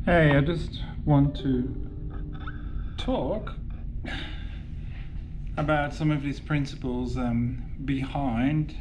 Hey, I just want to talk about some of these principles behind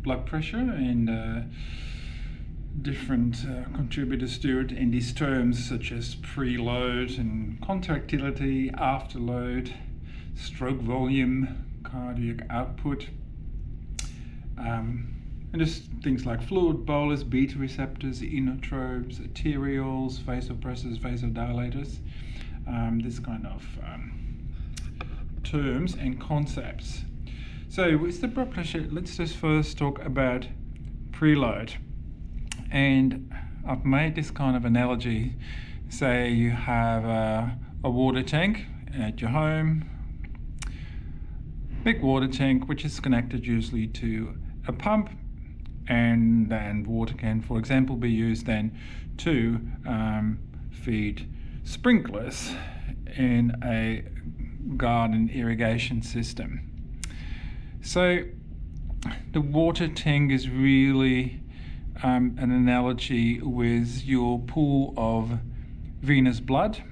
blood pressure and different contributors to it in these terms such as preload and contractility, afterload, stroke volume, cardiac output, and just things like fluid bolus, beta receptors, inotropes, arterioles, vasopressors, vasodilators, this kind of terms and concepts. So with the blood pressure, let's just first talk about preload. And I've made this kind of analogy. Say you have a water tank at your home, big water tank which is connected usually to a pump, and then water can, for example, be used then to feed sprinklers in a garden irrigation system. So the water tank is really an analogy with your pool of venous blood.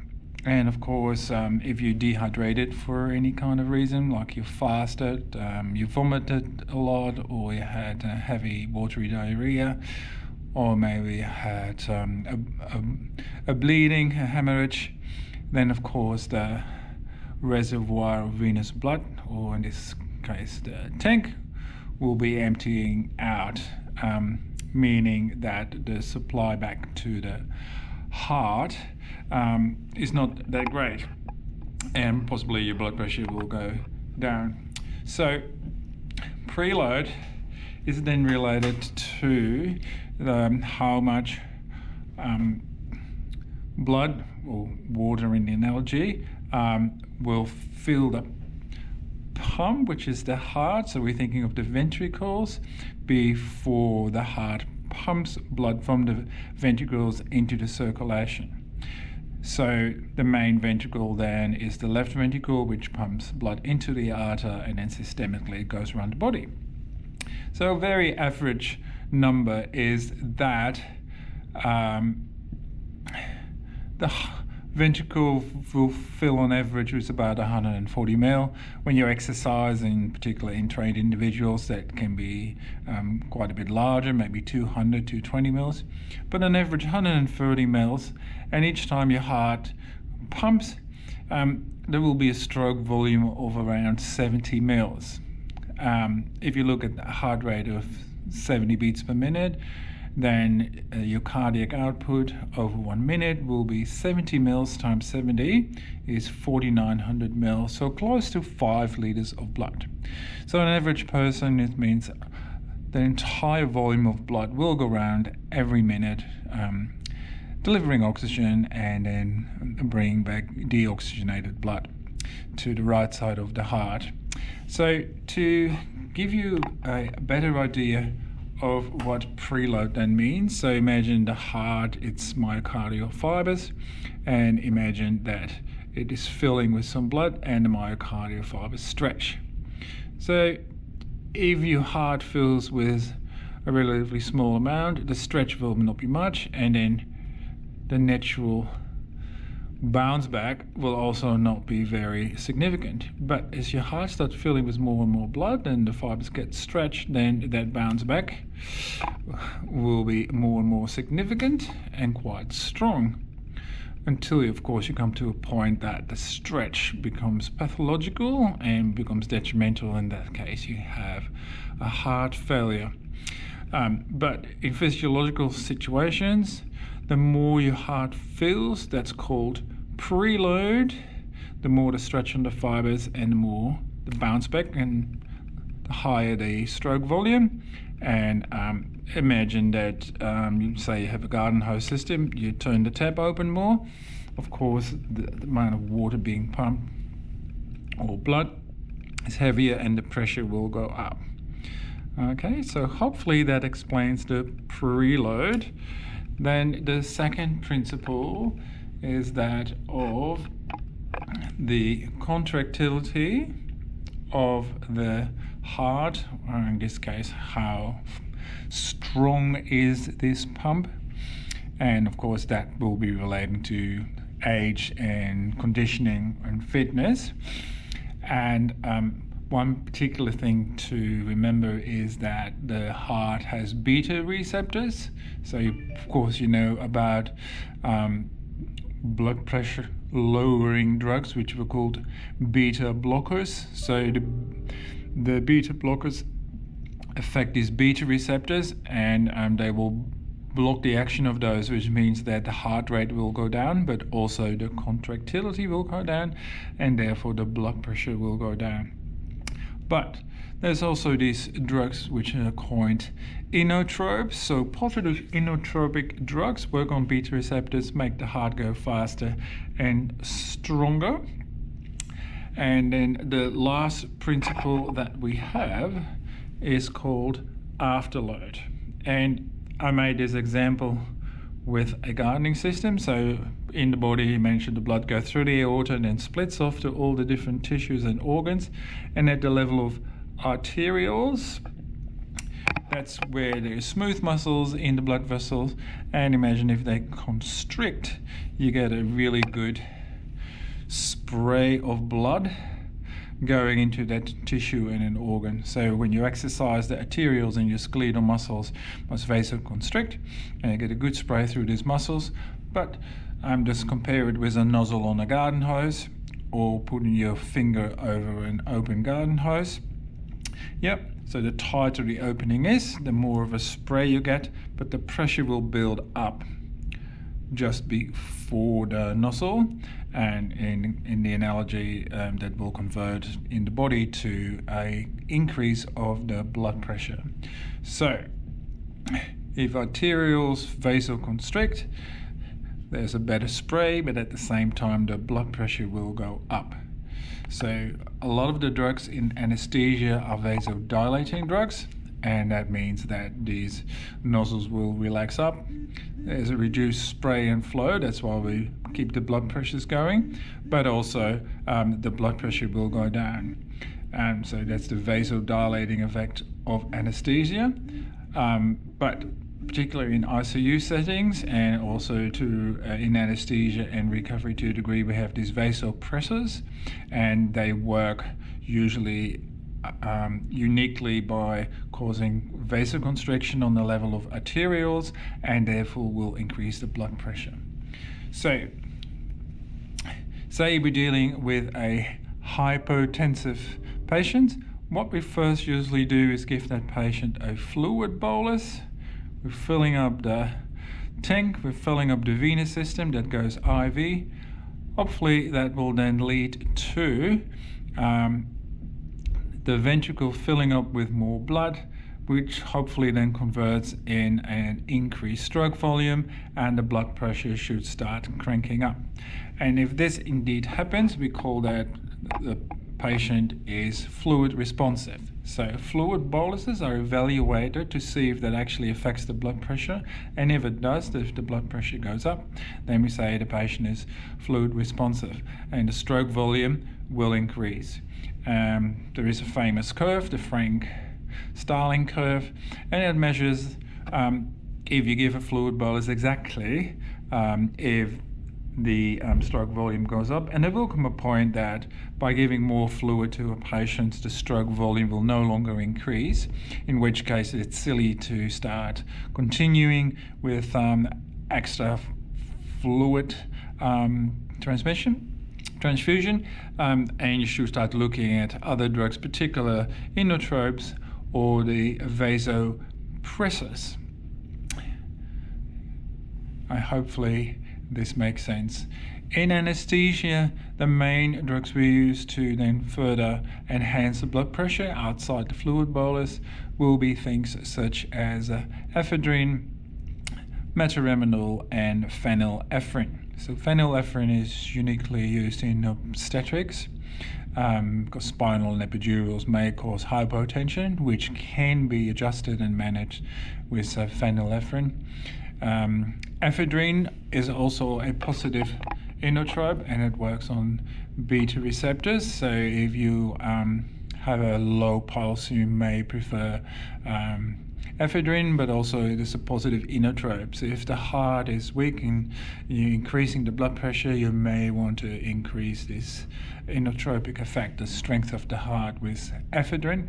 And of course, if you dehydrated for any kind of reason, like you fasted, you vomited a lot, or you had heavy watery diarrhea, or maybe you had a bleeding, a hemorrhage, then of course the reservoir of venous blood, or in this case the tank, will be emptying out, meaning that the supply back to the heart is not that great, and possibly your blood pressure will go down. So preload is then related to how much blood, or water in the analogy, will fill the pump, which is the heart. So we're thinking of the ventricles before the heart pumps blood from the ventricles into the circulation. So the main ventricle then is the left ventricle, which pumps blood into the aorta, and then systemically it goes around the body. So a very average number is that the ventricle will fill on average with about 140 ml. When you exercise, in particular in trained individuals, that can be quite a bit larger, maybe 200 to 220 mils, but on average 130 mils. And each time your heart pumps, there will be a stroke volume of around 70 mils. If you look at a heart rate of 70 beats per minute, then your cardiac output over 1 minute will be 70 mils times 70 is 4,900 mils, so close to 5 liters of blood. So an average person, it means the entire volume of blood will go around every minute, delivering oxygen and then bringing back deoxygenated blood to the right side of the heart. So to give you a better idea of what preload then means, so imagine the heart, its myocardial fibers, and imagine that it is filling with some blood and the myocardial fibers stretch. So if your heart fills with a relatively small amount, the stretch will not be much, and then the natural bounce back will also not be very significant. But as your heart starts filling with more and more blood and the fibers get stretched, then that bounce back will be more and more significant and quite strong, until of course you come to a point that the stretch becomes pathological and becomes detrimental. In that case you have a heart failure. But in physiological situations, the more your heart fills, that's called preload, the more the stretch on the fibers and the more the bounce back, and the higher the stroke volume. And imagine that you say you have a garden hose system, you turn the tap open more, of course the amount of water being pumped or blood is heavier and the pressure will go up. Okay, so hopefully that explains the preload. Then the second principle is that of the contractility of the heart, or in this case how strong is this pump, and of course that will be relating to age and conditioning and fitness. And one particular thing to remember is that the heart has beta receptors. So of course you know about blood pressure lowering drugs, which were called beta blockers. So the beta blockers affect these beta receptors, and they will block the action of those, which means that the heart rate will go down, but also the contractility will go down, and therefore the blood pressure will go down. But there's also these drugs which are coined inotropes. So positive inotropic drugs work on beta receptors, make the heart go faster and stronger. And then the last principle that we have is called afterload. And I made this example with a gardening system. So in the body, you mentioned the blood goes through the aorta and then splits off to all the different tissues and organs. And at the level of arterioles, that's where there's smooth muscles in the blood vessels. And imagine if they constrict, you get a really good spray of blood going into that tissue and an organ. So when you exercise, the arterioles in your skeletal muscles must vasoconstrict, and you get a good spray through these muscles. But just compare it with a nozzle on a garden hose, or putting your finger over an open garden hose. Yep, so the tighter the opening is, the more of a spray you get, but the pressure will build up just before the nozzle, and in the analogy that will convert in the body to a increase of the blood pressure. So if arterioles vasoconstrict, there's a better spray, but at the same time the blood pressure will go up. So a lot of the drugs in anesthesia are vasodilating drugs, and that means that these nozzles will relax up. There's a reduced spray and flow, that's why we keep the blood pressures going, but also the blood pressure will go down. So that's the vasodilating effect of anesthesia. But particularly in ICU settings, and also in anesthesia and recovery to a degree, we have these vasopressors, and they work usually uniquely by causing vasoconstriction on the level of arterioles, and therefore will increase the blood pressure. So say we're dealing with a hypotensive patient, what we first usually do is give that patient a fluid bolus. We're filling up the tank, we're filling up the venous system that goes IV. Hopefully that will then lead to the ventricle filling up with more blood, which hopefully then converts in an increased stroke volume, and the blood pressure should start cranking up. And if this indeed happens, we call that the patient is fluid responsive. So fluid boluses are evaluated to see if that actually affects the blood pressure, and if it does, if the blood pressure goes up, then we say the patient is fluid responsive, and the stroke volume will increase. There is a famous curve, the Frank-Starling curve, and it measures if you give a fluid bolus exactly if the stroke volume goes up. And there will come a point that by giving more fluid to a patient, the stroke volume will no longer increase, in which case it's silly to start continuing with extra fluid transfusion, and you should start looking at other drugs, particular inotropes or the vasopressors. Hopefully this makes sense. In anesthesia, the main drugs we use to then further enhance the blood pressure outside the fluid bolus will be things such as ephedrine, metronidazole, and phenylephrine. So phenylephrine is uniquely used in obstetrics because spinal and epidurals may cause hypotension, which can be adjusted and managed with phenylephrine. Ephedrine is also a positive inotrope, and it works on beta receptors. So if you have a low pulse, you may prefer ephedrine, but also there's a positive inotrope. So if the heart is weak and you're increasing the blood pressure, you may want to increase this inotropic effect, the strength of the heart, with ephedrine.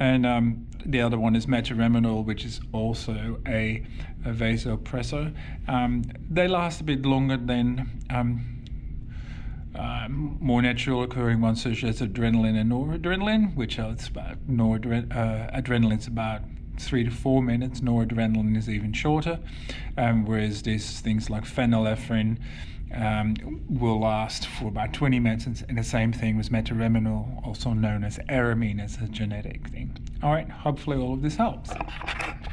And the other one is metreminol, which is also a vasopressor. They last a bit longer than more natural occurring ones, such as adrenaline and noradrenaline, which are about adrenaline's about 3 to 4 minutes. Noradrenaline is even shorter, whereas these things like phenylephrine will last for about 20 minutes, and the same thing with metreminol, also known as aramine, as a genetic thing. All right, hopefully all of this helps.